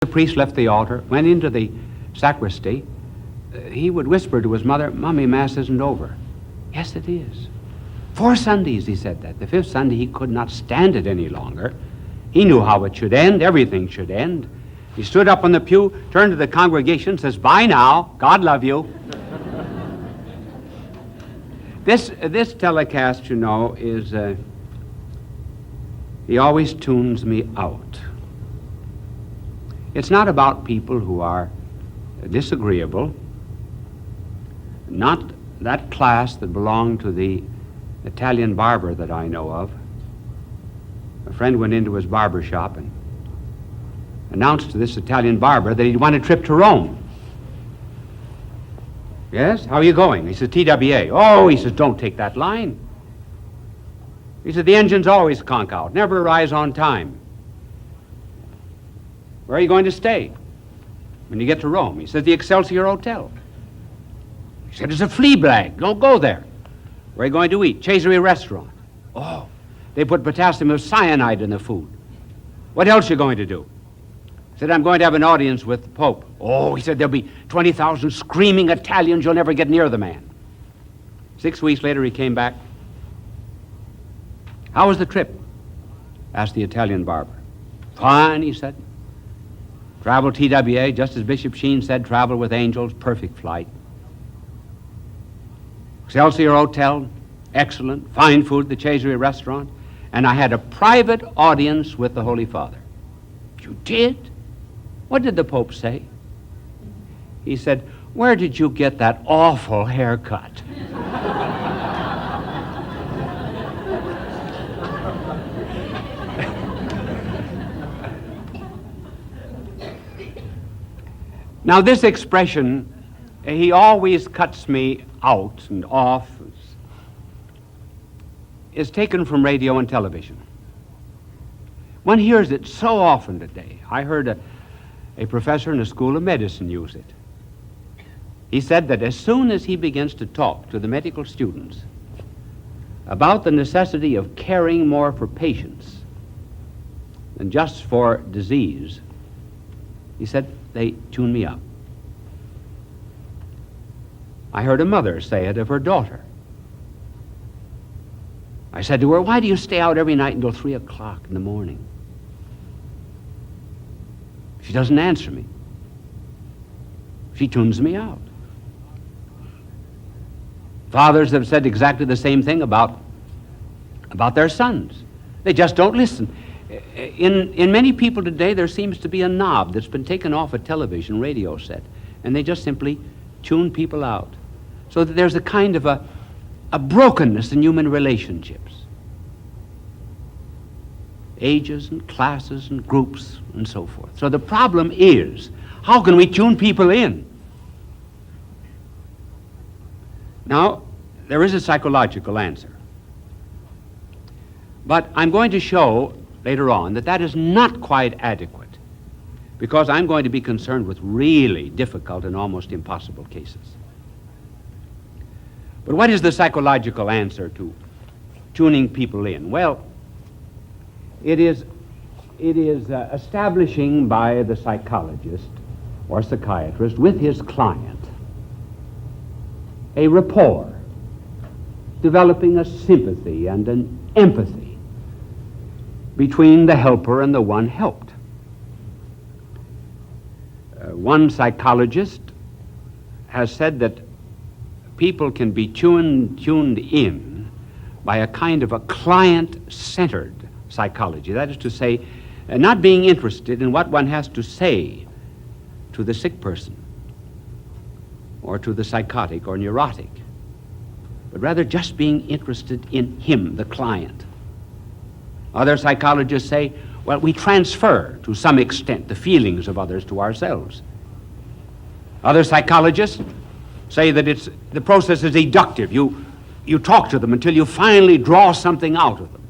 The priest left the altar, went into the sacristy. He would whisper to his mother, "Mommy, Mass isn't over." "Yes, it is." 4 Sundays he said that. The 5th Sunday he could not stand it any longer. He knew how it should end. Everything should end. He stood up on the pew, turned to the congregation, says, "Bye now. God love you." This telecast, you know, is, he always tunes me out. It's not about people who are disagreeable, not that class that belonged to the Italian barber that I know of. A friend went into his barber shop and announced to this Italian barber that he'd won a trip to Rome. "Yes? How are you going?" He says, "TWA." "Oh," he says, "don't take that line." He said, "The engines always conk out, never arrives on time. Where are you going to stay when you get to Rome?" He said, "The Excelsior Hotel." He said, "It's a flea bag. Don't go there." "Where are you going to eat?" "Cesare restaurant." "Oh, they put potassium cyanide in the food." "What else are you going to do?" He said, "I'm going to have an audience with the Pope." "Oh," he said, "there'll be 20,000 screaming Italians. You'll never get near the man." 6 weeks later, he came back. "How was the trip?" asked the Italian barber. "Fine," he said. "Travel TWA, just as Bishop Sheen said, travel with angels, perfect flight. Excelsior Hotel, excellent, fine food, the Cesare restaurant, and I had a private audience with the Holy Father." "You did? What did the Pope say?" He said, "Where did you get that awful haircut?" Now, this expression, "he always cuts me out and off," is taken from radio and television. One hears it so often today. I heard a professor in a school of medicine use it. He said that as soon as he begins to talk to the medical students about the necessity of caring more for patients than just for disease, he said, they tune me up. I heard a mother say it of her daughter. I said to her, "Why do you stay out every night until 3 o'clock in the morning?" She doesn't answer me. She tunes me out. Fathers have said exactly the same thing about their sons. They just don't listen. In many people today, there seems to be a knob that's been taken off a television radio set, and they just simply tune people out. So that there's a kind of a brokenness in human relationships. Ages and classes and groups and so forth. So the problem is, how can we tune people in? Now, there is a psychological answer. But I'm going to show later on that is not quite adequate, because I'm going to be concerned with really difficult and almost impossible cases. But what is the psychological answer to tuning people in? Well, it is establishing by the psychologist or psychiatrist with his client a rapport, developing a sympathy and an empathy between the helper and the one helped. One psychologist has said that people can be tuned in by a kind of a client-centered psychology. That is to say, not being interested in what one has to say to the sick person or to the psychotic or neurotic, but rather just being interested in him, the client. Other psychologists say, well, we transfer to some extent the feelings of others to ourselves. Other psychologists say that the process is deductive. You talk to them until you finally draw something out of them.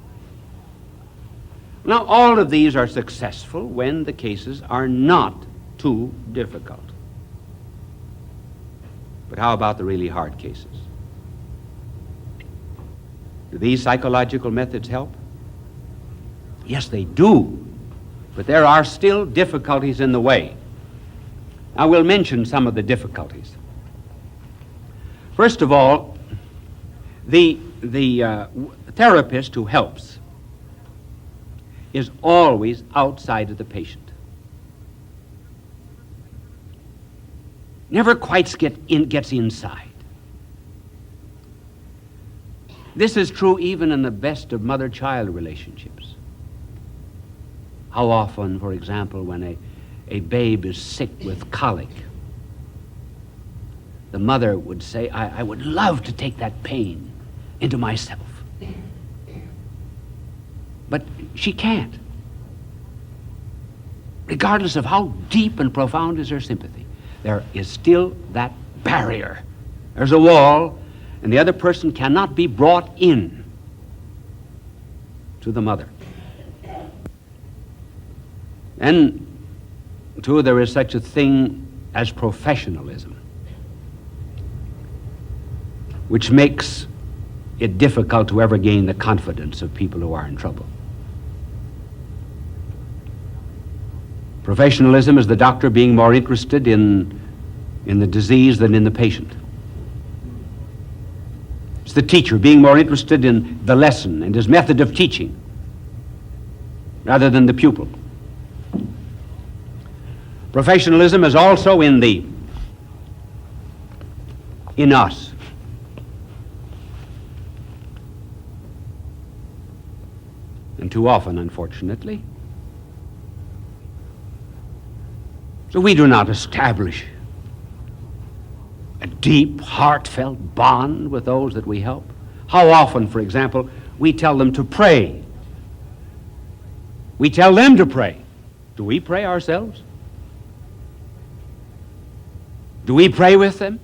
Now, all of these are successful when the cases are not too difficult. But how about the really hard cases? Do these psychological methods help? Yes, they do. But there are still difficulties in the way. I will mention some of the difficulties. First of all, the therapist who helps is always outside of the patient. Never quite gets inside. This is true even in the best of mother-child relationships. How often, for example, when a babe is sick with colic, the mother would say, I would love to take that pain into myself. But she can't. Regardless of how deep and profound is her sympathy, there is still that barrier. There's a wall, and the other person cannot be brought in to the mother. And, too, there is such a thing as professionalism, which makes it difficult to ever gain the confidence of people who are in trouble. Professionalism is the doctor being more interested in the disease than in the patient. It's the teacher being more interested in the lesson and his method of teaching rather than the pupil. Professionalism is also in us. And too often, unfortunately. So we do not establish a deep, heartfelt bond with those that we help. How often, for example, we tell them to pray. We tell them to pray. Do we pray ourselves? Do we pray with them?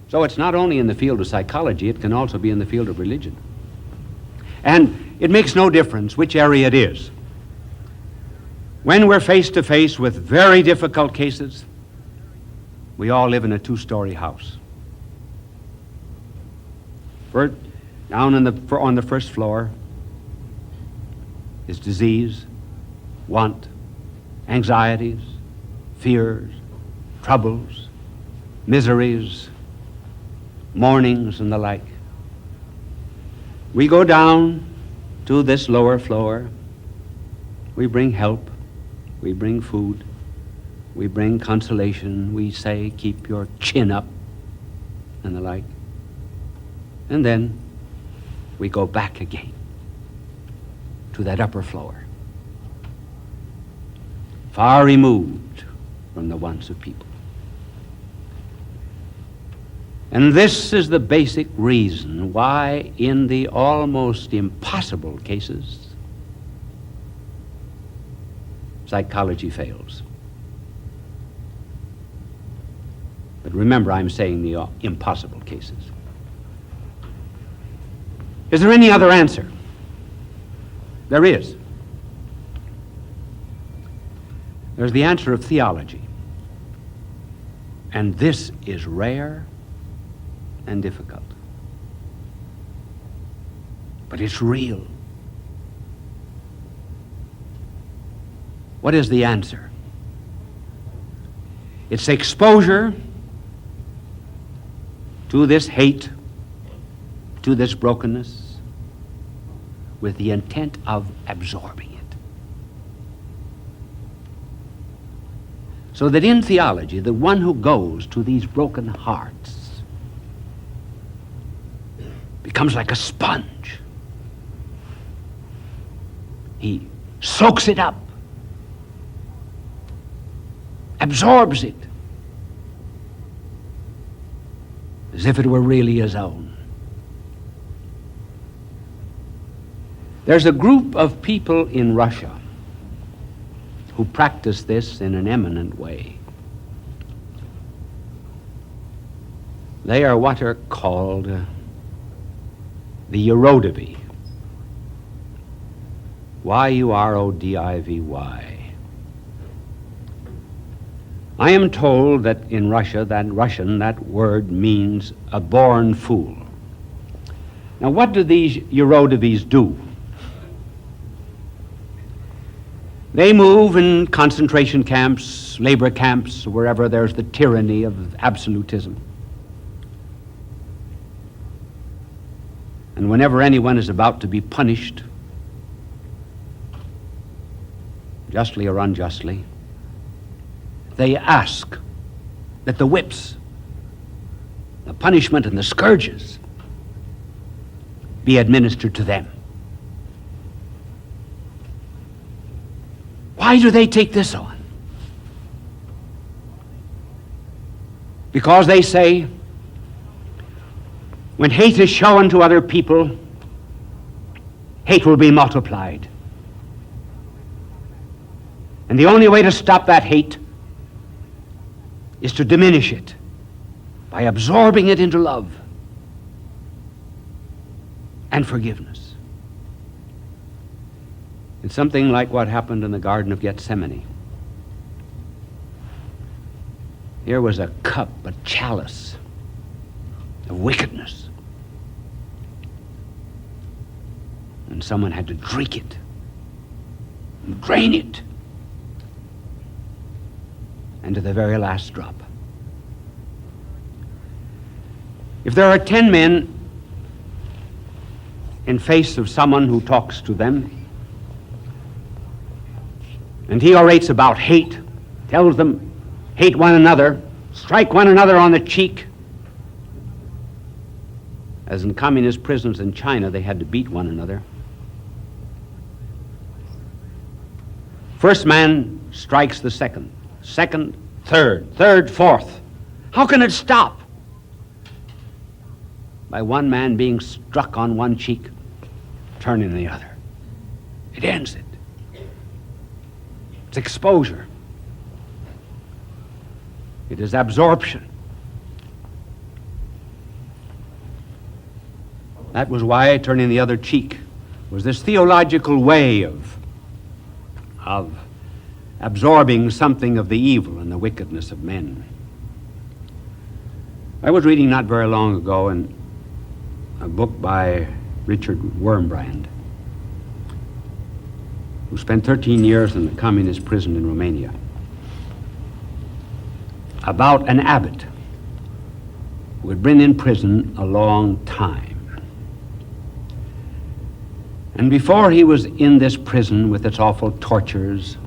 So it's not only in the field of psychology, it can also be in the field of religion. And it makes no difference which area it is. When we're face to face with very difficult cases, we all live in a two-story house. Down on the first floor is disease, want, anxieties, fears, troubles, miseries, mournings, and the like. We go down to this lower floor. We bring help. We bring food. We bring consolation. We say, keep your chin up, and the like. And then we go back again to that upper floor, far removed from the wants of people. And this is the basic reason why in the almost impossible cases, psychology fails. But remember, I'm saying the impossible cases. Is there any other answer? There is. There's the answer of theology. And this is rare and difficult. But it's real. What is the answer? It's exposure to this hate, to this brokenness, with the intent of absorbing it. So that in theology, the one who goes to these broken hearts becomes like a sponge. He soaks it up, absorbs it, as if it were really his own. There's a group of people in Russia who practice this in an eminent way. They are what are called the Urodivy. Yurodivy. I am told that in Russia, that word means a born fool. Now, what do these Urodivys do? They move in concentration camps, labor camps, wherever there's the tyranny of absolutism. And whenever anyone is about to be punished, justly or unjustly, they ask that the whips, the punishment and the scourges be administered to them. Why do they take this on? Because they say, when hate is shown to other people, hate will be multiplied. And the only way to stop that hate is to diminish it by absorbing it into love and forgiveness. It's something like what happened in the Garden of Gethsemane. Here was a cup, a chalice of wickedness. And someone had to drink it, and drain it, and to the very last drop. If there are 10 men in face of someone who talks to them, and he orates about hate, tells them, hate one another, strike one another on the cheek. As in communist prisons in China, they had to beat one another. First man strikes the second, second, third, fourth. How can it stop? By one man being struck on one cheek, turning the other. It ends it. It's exposure. It is absorption. That was why turning the other cheek was this theological way of absorbing something of the evil and the wickedness of men. I was reading not very long ago in a book by Richard Wurmbrand, who spent 13 years in the communist prison in Romania, about an abbot who had been in prison a long time. And before he was in this prison with its awful tortures,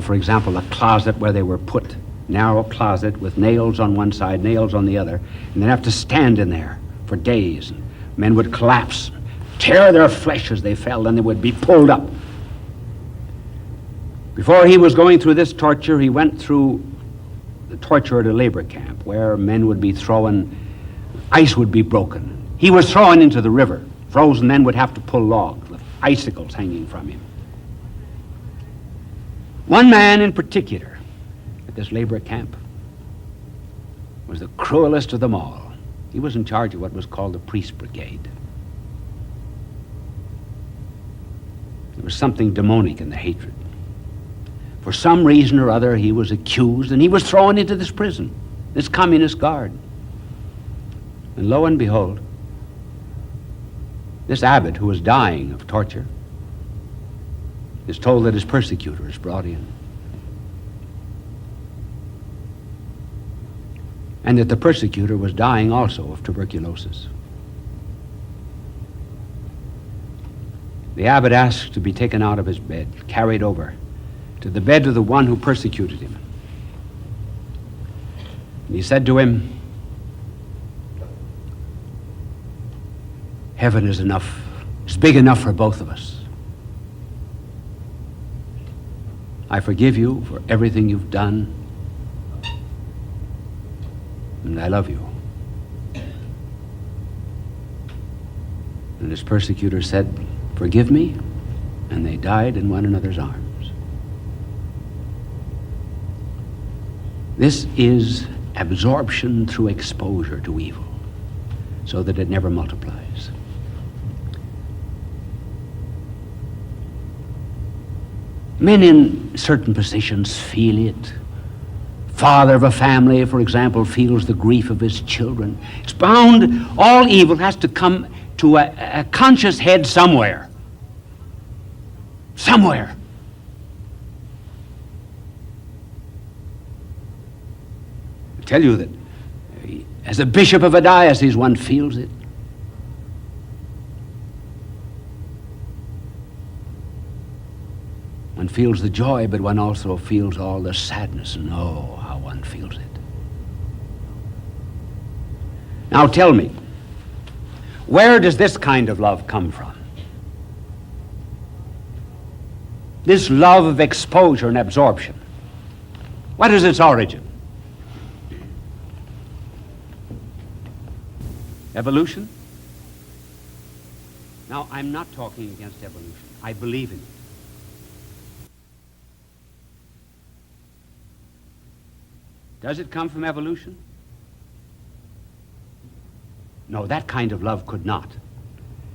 for example, a closet where they were put, narrow closet with nails on one side, nails on the other, and they'd have to stand in there for days. And men would collapse, tear their flesh as they fell, and they would be pulled up. Before he was going through this torture, he went through the torture at a labor camp where men would be thrown, ice would be broken. He was thrown into the river. Frozen men would have to pull logs with icicles hanging from him. One man in particular at this labor camp was the cruelest of them all. He was in charge of what was called the priest brigade. There was something demonic in the hatred. For some reason or other, he was accused, and he was thrown into this prison, this communist guard. And lo and behold, this abbot, who was dying of torture, is told that his persecutor is brought in, and that the persecutor was dying also of tuberculosis. The abbot asked to be taken out of his bed, carried over to the bed of the one who persecuted him. And he said to him, "Heaven is enough, is big enough for both of us. I forgive you for everything you've done, and I love you." And his persecutor said, "Forgive me," and they died in one another's arms. This is absorption through exposure to evil, so that it never multiplies. Men in certain positions feel it. Father of a family, for example, feels the grief of his children. It's bound, all evil has to come to a conscious head somewhere. Somewhere. I tell you that as a bishop of a diocese, one feels it. One feels the joy, but one also feels all the sadness, and oh, how one feels it. Now tell me, where does this kind of love come from? This love of exposure and absorption. What is its origin? Evolution? Now, I'm not talking against evolution. I believe in it. Does it come from evolution? No, that kind of love could not.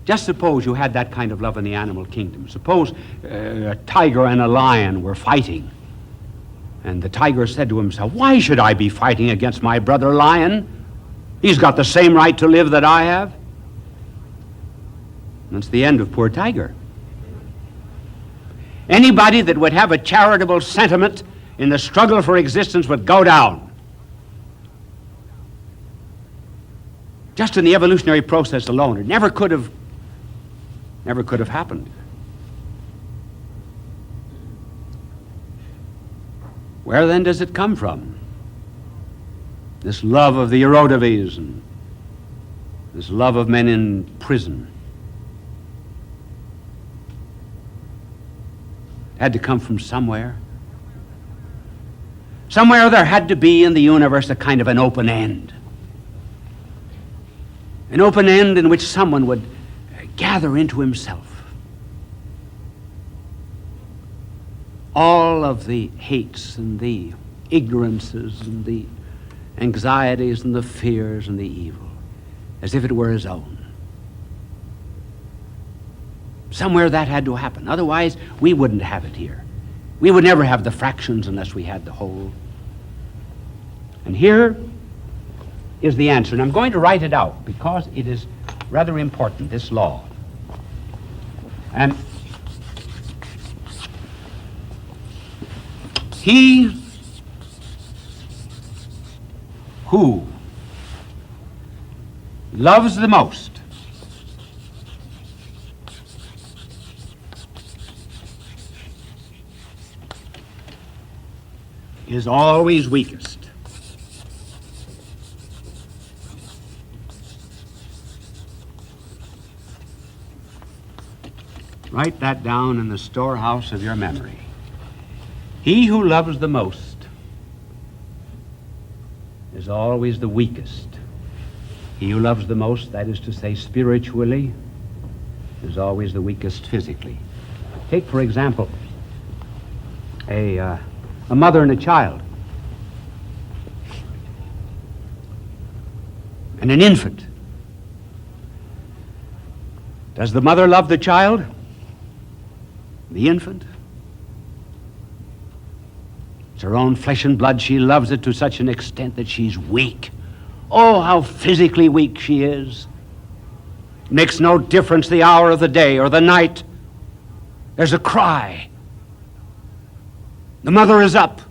Just suppose you had that kind of love in the animal kingdom. Suppose a tiger and a lion were fighting, and the tiger said to himself, "Why should I be fighting against my brother lion? He's got the same right to live that I have." That's the end of poor tiger. Anybody that would have a charitable sentiment in the struggle for existence would go down. Just in the evolutionary process alone, it never could have happened. Where then does it come from? This love of the Erodives and this love of men in prison. It had to come from somewhere. Somewhere there had to be in the universe a kind of an open end. An open end in which someone would gather into himself all of the hates and the ignorances and the anxieties and the fears and the evil, as if it were his own. Somewhere that had to happen. Otherwise, we wouldn't have it here. We would never have the fractions unless we had the whole. And here is the answer. And I'm going to write it out because it is rather important, this law. And he who loves the most is always weakest. Write that down in the storehouse of your memory. He who loves the most is always the weakest. He who loves the most, that is to say spiritually, is always the weakest physically. Take, for example, a mother and a child, and an infant. Does the mother love the child? The infant? It's her own flesh and blood. She loves it to such an extent that she's weak. Oh, how physically weak she is. Makes no difference the hour of the day or the night. There's a cry. The mother is up.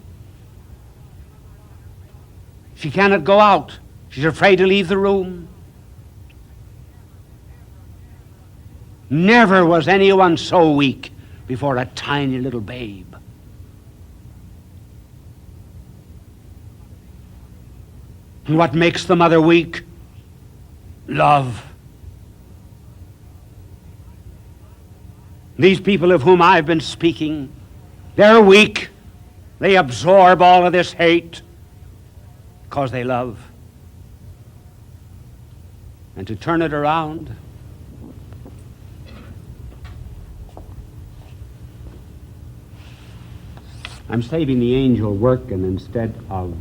She cannot go out. She's afraid to leave the room. Never was anyone so weak before a tiny little babe. And what makes the mother weak? Love. These people of whom I've been speaking, they're weak. They absorb all of this hate because they love. And to turn it around, I'm saving the angel work, and instead of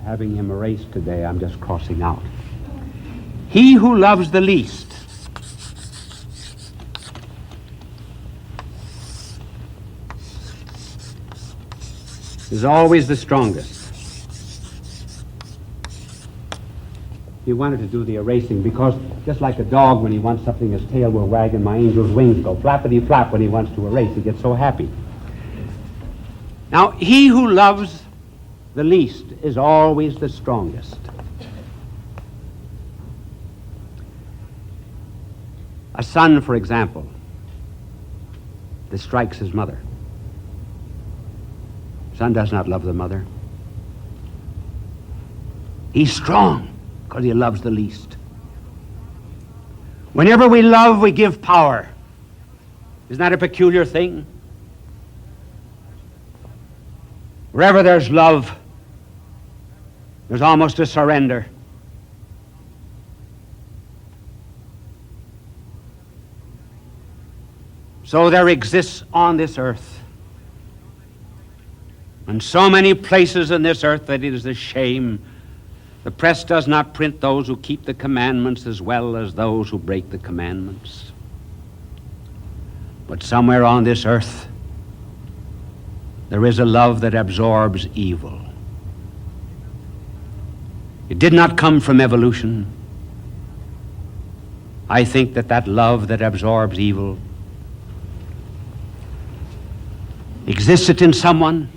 having him erased today, I'm just crossing out. He who loves the least is always the strongest. He wanted to do the erasing because just like a dog, when he wants something, his tail will wag and my angel's wings go flappity flap when he wants to erase. He gets so happy. Now, he who loves the least is always the strongest. A son, for example, that strikes his mother. Son does not love the mother. He's strong because he loves the least. Whenever we love, we give power. Isn't that a peculiar thing? Wherever there's love, there's almost a surrender. So there exists on this earth, and so many places in this earth, that it is a shame the press does not print those who keep the commandments as well as those who break the commandments. But somewhere on this earth, there is a love that absorbs evil. It did not come from evolution. I think that love that absorbs evil existed in someone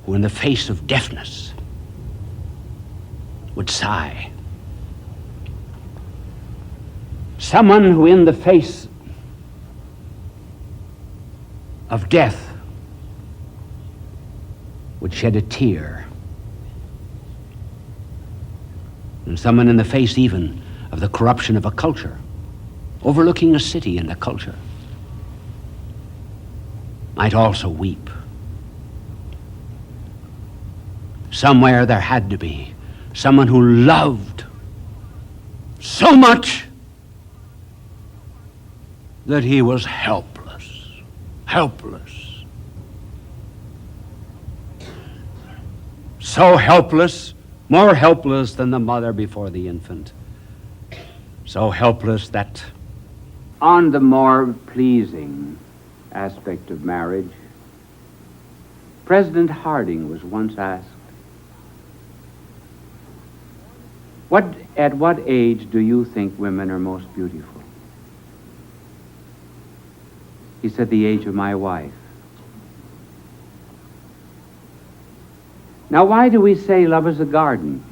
who, in the face of deafness, would sigh. Someone who, in the face of death, would shed a tear. And someone in the face even of the corruption of a culture, overlooking a city and a culture, might also weep. Somewhere there had to be someone who loved so much that he was helpless. So helpless, more helpless than the mother before the infant. So helpless that on the more pleasing aspect of marriage, President Harding was once asked, at what age do you think women are most beautiful? He said, the age of my wife. Now, why do we say love is a garden?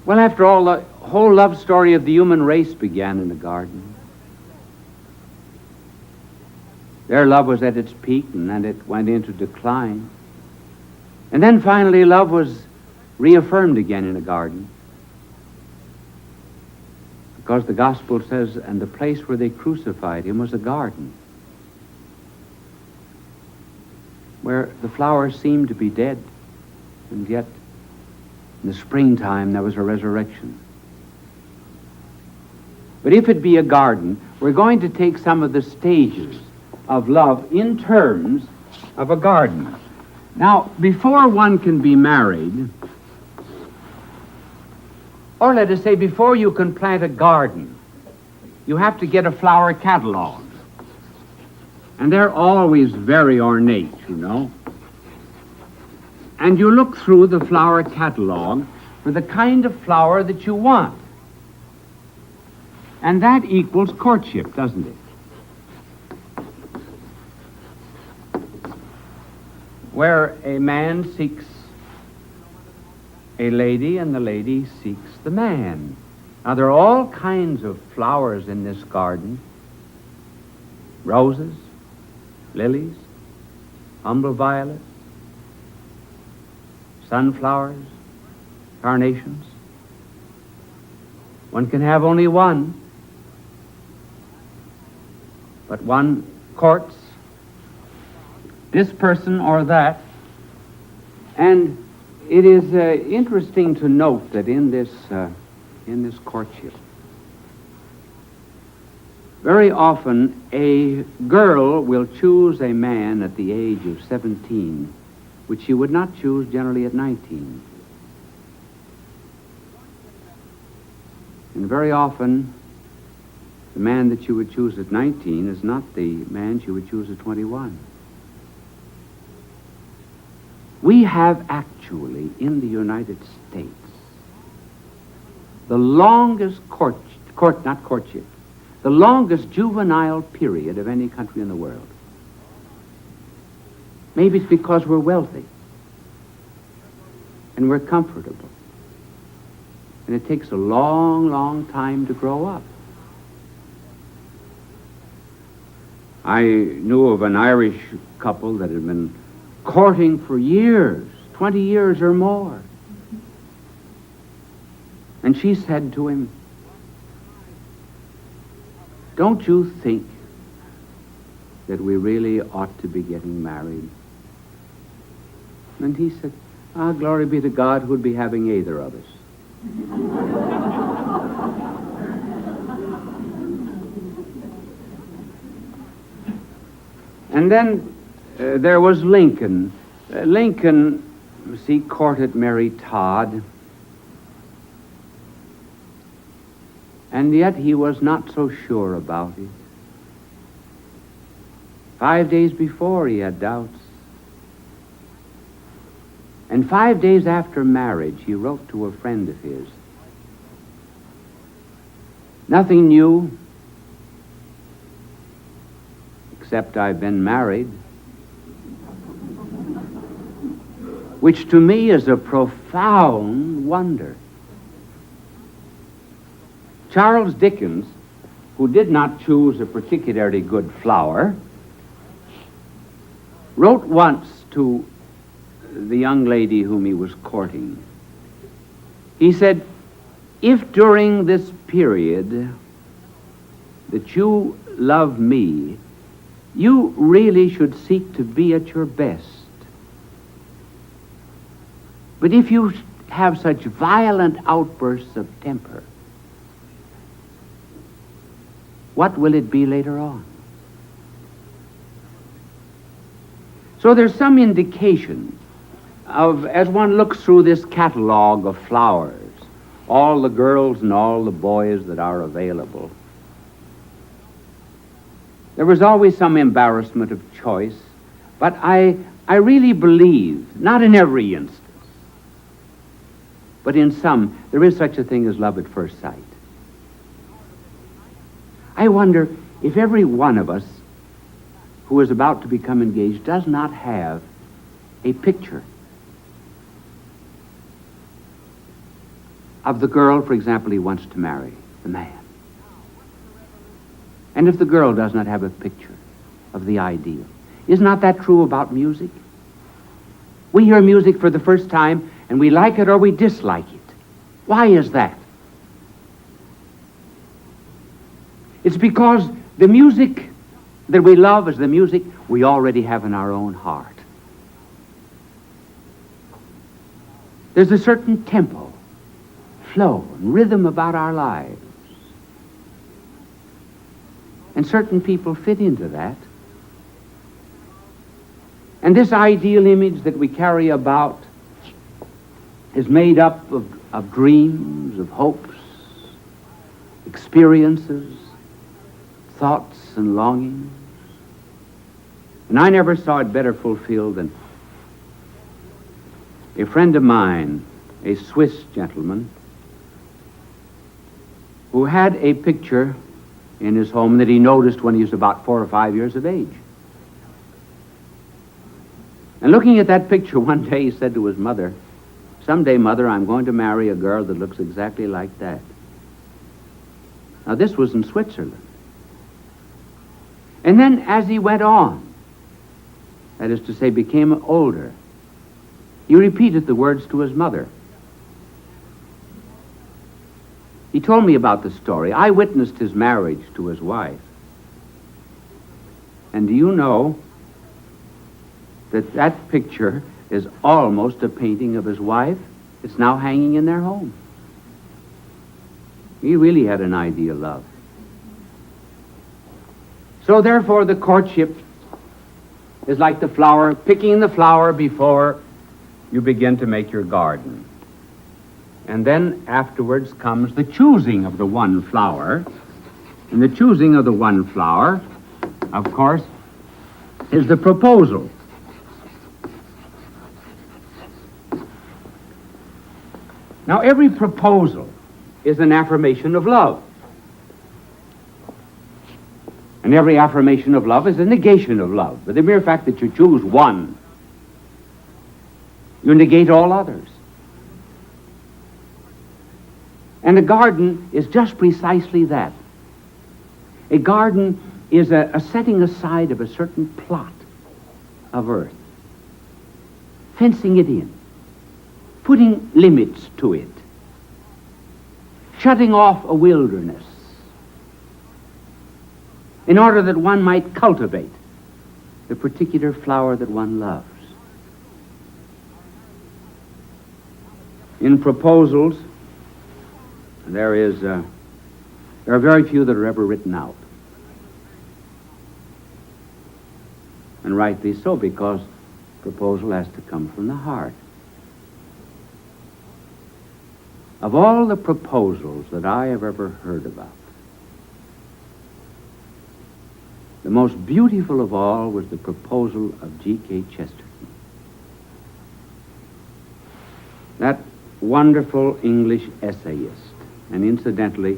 Well, after all, the whole love story of the human race began in a garden. Their love was at its peak, and then it went into decline. And then finally love was reaffirmed again in a garden. Because the gospel says, and the place where they crucified him was a garden, where the flowers seemed to be dead, and yet in the springtime there was a resurrection. But if it be a garden, we're going to take some of the stages of love in terms of a garden. Now, before one can be married, or let us say before you can plant a garden, you have to get a flower catalog. And they're always very ornate, you know. And you look through the flower catalog for the kind of flower that you want. And that equals courtship, doesn't it? Where a man seeks a lady and the lady seeks the man. Now, there are all kinds of flowers in this garden. Roses, lilies, humble violets, sunflowers, carnations. One can have only one, but one courts this person or that. And it is interesting to note that in this courtship, very often a girl will choose a man at the age of 17, which she would not choose generally at 19. And very often, the man that she would choose at 19 is not the man she would choose at 21. We have actually, in the United States, the longest the longest juvenile period of any country in the world. Maybe it's because we're wealthy. and we're comfortable. And it takes a long, long time to grow up. I knew of an Irish couple that had been courting for years, 20 years or more. And she said to him, "Don't you think that we really ought to be getting married?" And he said, "Glory be to God who'd be having either of us." And then there was Lincoln. Lincoln, see, courted Mary Todd. And yet he was not so sure about it. 5 days before he had doubts. And 5 days after marriage, he wrote to a friend of his, "Nothing new, except I've been married," which to me is a profound wonder. Charles Dickens, who did not choose a particularly good flower, wrote once to the young lady whom he was courting. He said, "If during this period that you love me, you really should seek to be at your best. But if you have such violent outbursts of temper, what will it be later on?" So there's some indication of, as one looks through this catalog of flowers, all the girls and all the boys that are available, there was always some embarrassment of choice, but I really believe, not in every instance, but in some, there is such a thing as love at first sight. I wonder if every one of us who is about to become engaged does not have a picture of the girl, for example, he wants to marry, the man. And if the girl does not have a picture of the ideal. Is not that true about music? We hear music for the first time and we like it or we dislike it. Why is that? It's because the music that we love is the music we already have in our own heart. There's a certain tempo, flow, and rhythm about our lives. And certain people fit into that. And this ideal image that we carry about is made up of dreams, of hopes, experiences, thoughts and longings. And I never saw it better fulfilled than a friend of mine, a Swiss gentleman, who had a picture in his home that he noticed when he was about 4 or 5 years of age. And looking at that picture one day, he said to his mother, "Someday, Mother, I'm going to marry a girl that looks exactly like that." Now, this was in Switzerland. And then as he went on, that is to say, became older, he repeated the words to his mother. He told me about the story. I witnessed his marriage to his wife. And do you know that that picture is almost a painting of his wife? It's now hanging in their home. He really had an ideal love. So therefore the courtship is like the flower, picking the flower before you begin to make your garden. And then afterwards comes the choosing of the one flower. And the choosing of the one flower, of course, is the proposal. Now, every proposal is an affirmation of love. And every affirmation of love is a negation of love. But the mere fact that you choose one, you negate all others. And a garden is just precisely that. A garden is a setting aside of a certain plot of earth, fencing it in, putting limits to it, shutting off a wilderness in order that one might cultivate the particular flower that one loves. In proposals, there are very few that are ever written out. And rightly so, because proposal has to come from the heart. Of all the proposals that I have ever heard about, the most beautiful of all was the proposal of G.K. Chesterton. That wonderful English essayist. And incidentally,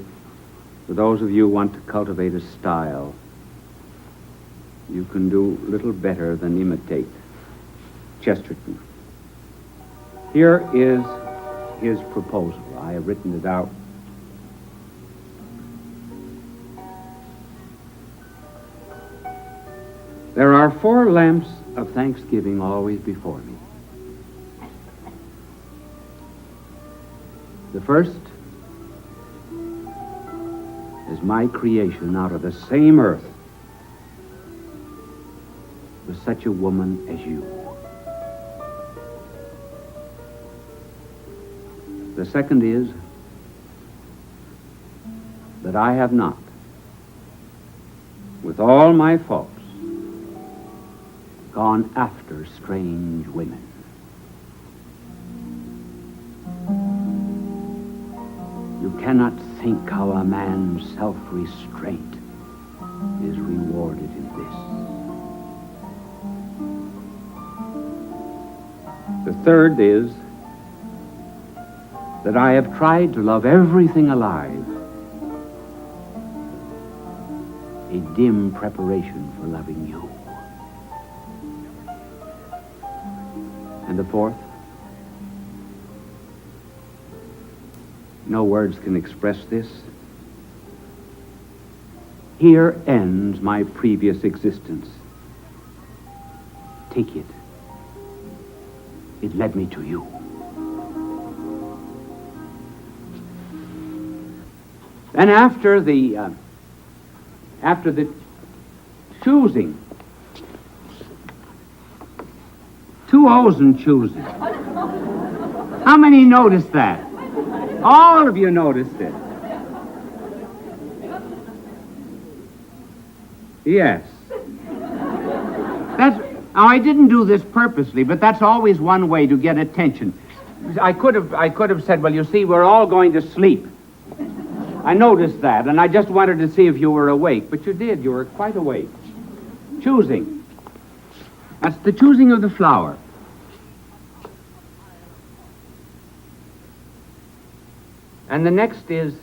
for those of you who want to cultivate a style, you can do little better than imitate Chesterton. Here is his proposal. I have written it out. There are 4 lamps of thanksgiving always before me. The first is my creation out of the same earth with such a woman as you. The second is that I have not, with all my faults, gone after strange women. You cannot think how a man's self-restraint is rewarded in this. The third is that I have tried to love everything alive, a dim preparation for loving you. And the fourth, no words can express this. Here ends my previous existence. Take it. It led me to you. And after the choosing, 2 O's in choosing. How many noticed that? All of you noticed it. Yes. Now, I didn't do this purposely, but that's always one way to get attention. I could have said, well, you see, we're all going to sleep. I noticed that, and I just wanted to see if you were awake. But you did. You were quite awake. Choosing. That's the choosing of the flower. And the next is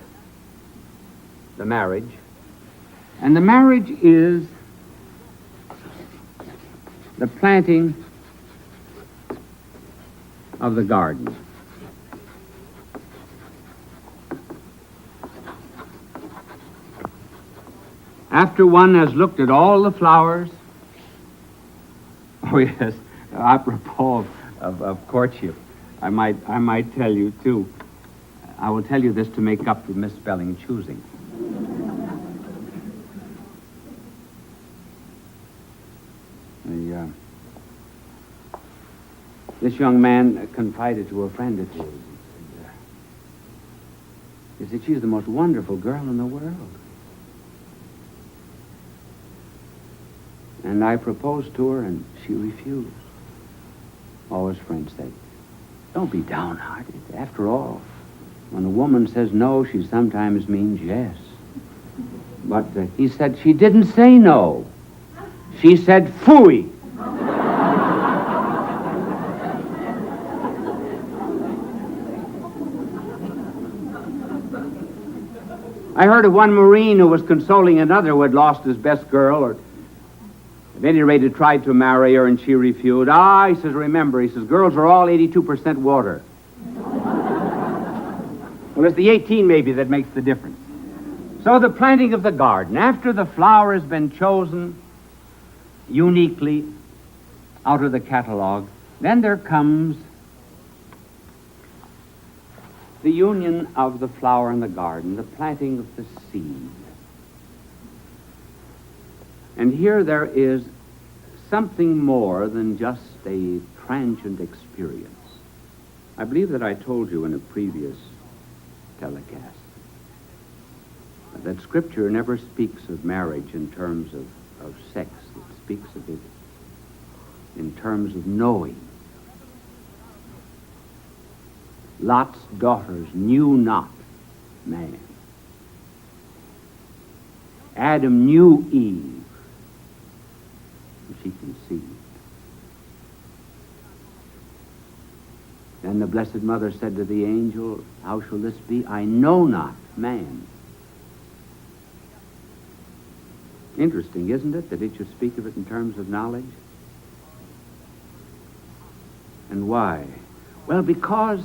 the marriage. And the marriage is the planting of the garden. After one has looked at all the flowers, oh yes, apropos of courtship, I might tell you too. I will tell you this to make up for misspelling choosing. This young man confided to a friend of his. He said, she's the most wonderful girl in the world. And I proposed to her, and she refused. All his friends said, don't be downhearted. After all, when a woman says no, she sometimes means yes. But he said, she didn't say no. She said, phooey. I heard of one Marine who was consoling another who had lost his best girl, or at any rate had tried to marry her, and she refused. He says, remember, he says, girls are all 82% water. Well, it's the 18 maybe that makes the difference. So the planting of the garden, after the flower has been chosen uniquely out of the catalog, then there comes the union of the flower and the garden, the planting of the seed. And here there is something more than just a transient experience. I believe that I told you in a previous telecast that Scripture never speaks of marriage in terms of sex. It speaks of it in terms of knowing. Lot's daughters knew not man. Adam knew Eve, and she conceived. Then the Blessed Mother said to the angel, how shall this be? I know not man. Interesting, isn't it, that it should speak of it in terms of knowledge? And why? Well, because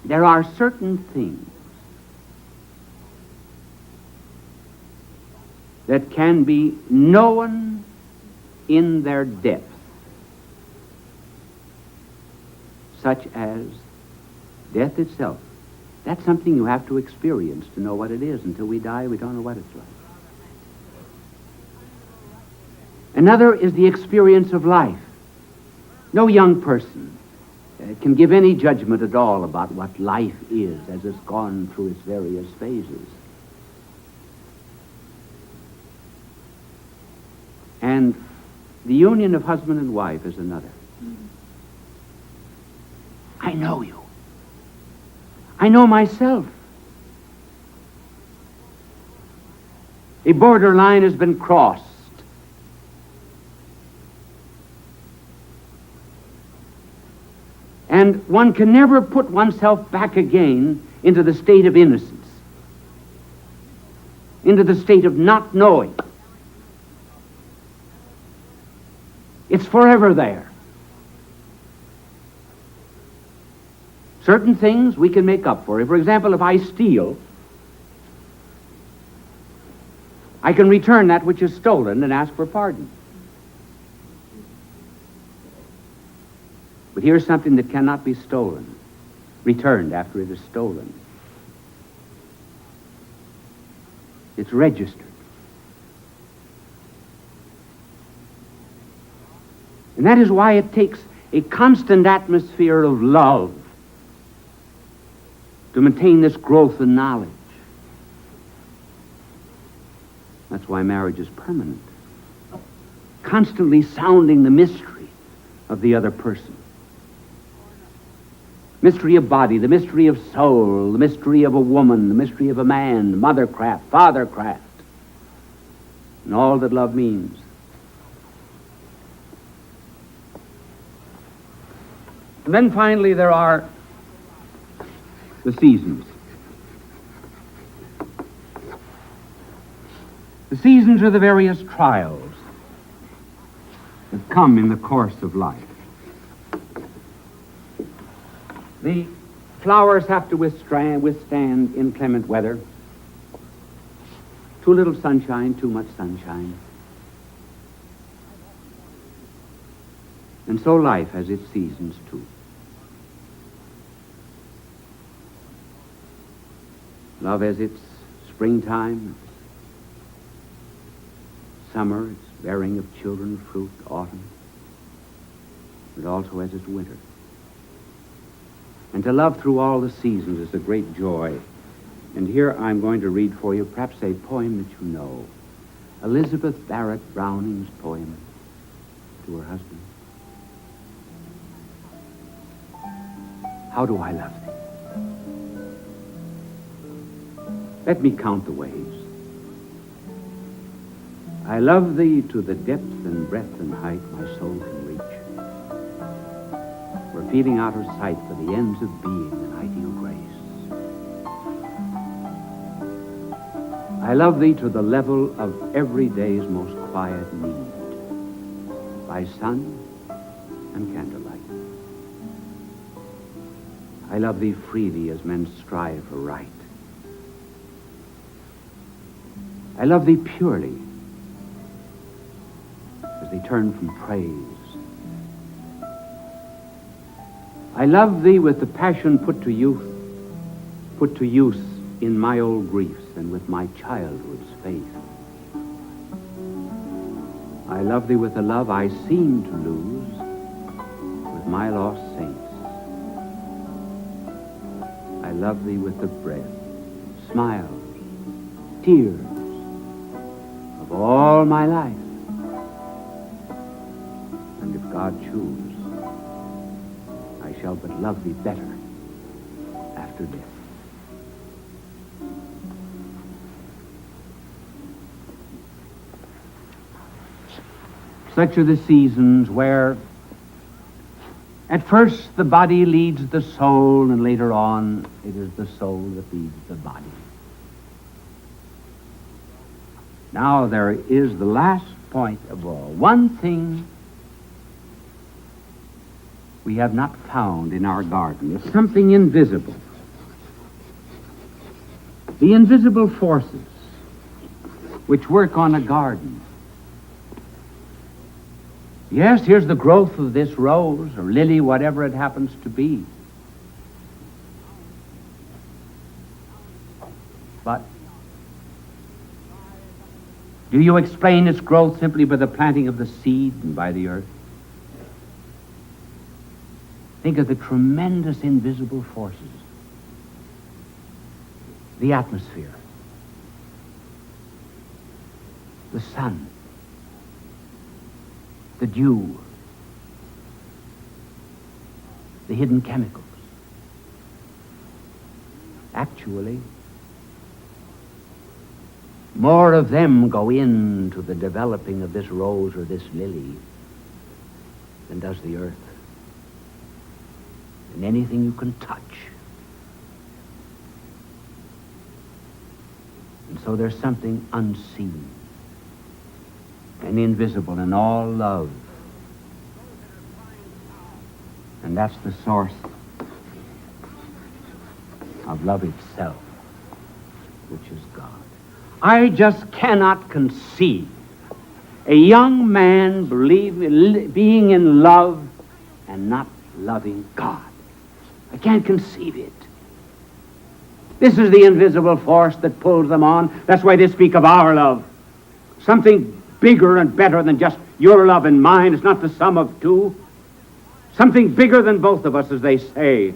there are certain things that can be known in their depth, such as death itself. That's something you have to experience to know what it is. Until we die, we don't know what it's like. Another is the experience of life. No young person can give any judgment at all about what life is as it's gone through its various phases. And the union of husband and wife is another. I know you. I know myself. A borderline has been crossed. And one can never put oneself back again into the state of innocence, into the state of not knowing. It's forever there. Certain things we can make up for. For example, if I steal, I can return that which is stolen and ask for pardon. But here's something that cannot be stolen, returned after it is stolen. It's registered. And that is why it takes a constant atmosphere of love to maintain this growth in knowledge. That's why marriage is permanent. Constantly sounding the mystery of the other person. Mystery of body, the mystery of soul, the mystery of a woman, the mystery of a man, mothercraft, fathercraft, and all that love means. And then finally there are the seasons. The seasons are the various trials that come in the course of life. The flowers have to withstand inclement weather. Too little sunshine, too much sunshine. And so life has its seasons too. Love has its springtime, summer, its bearing of children, fruit, autumn. It also has its winter. And to love through all the seasons is a great joy. And here I'm going to read for you perhaps a poem that you know. Elizabeth Barrett Browning's poem to her husband. How do I love thee? Let me count the ways. I love thee to the depth and breadth and height my soul can reach. We're feeling out of sight for the ends of being an ideal grace. I love thee to the level of every day's most quiet need, by sun and candlelight. I love thee freely as men strive for right. I love thee purely as they turn from praise. I love thee with the passion put to use in my old griefs and with my childhood's faith. I love thee with the love I seem to lose with my lost saints. I love thee with the breath, smiles, tears of all my life. And if God choose, I shall but love thee better after death. Such are the seasons where at first the body leads the soul, and later on it is the soul that leads the body. Now there is the last point of all. One thing we have not found in our garden is something invisible. The invisible forces which work on a garden. Yes, here's the growth of this rose or lily, whatever it happens to be. But do you explain its growth simply by the planting of the seed and by the earth? Think of the tremendous invisible forces. The atmosphere, the sun, the dew, the hidden chemicals. Actually, more of them go into the developing of this rose or this lily than does the earth and anything you can touch. And so there's something unseen and invisible in all love. And that's the source of love itself, which is God. I just cannot conceive a young man being in love and not loving God. I can't conceive it. This is the invisible force that pulls them on. That's why they speak of our love. Something bigger and better than just your love and mine. It's not the sum of two. Something bigger than both of us, as they say.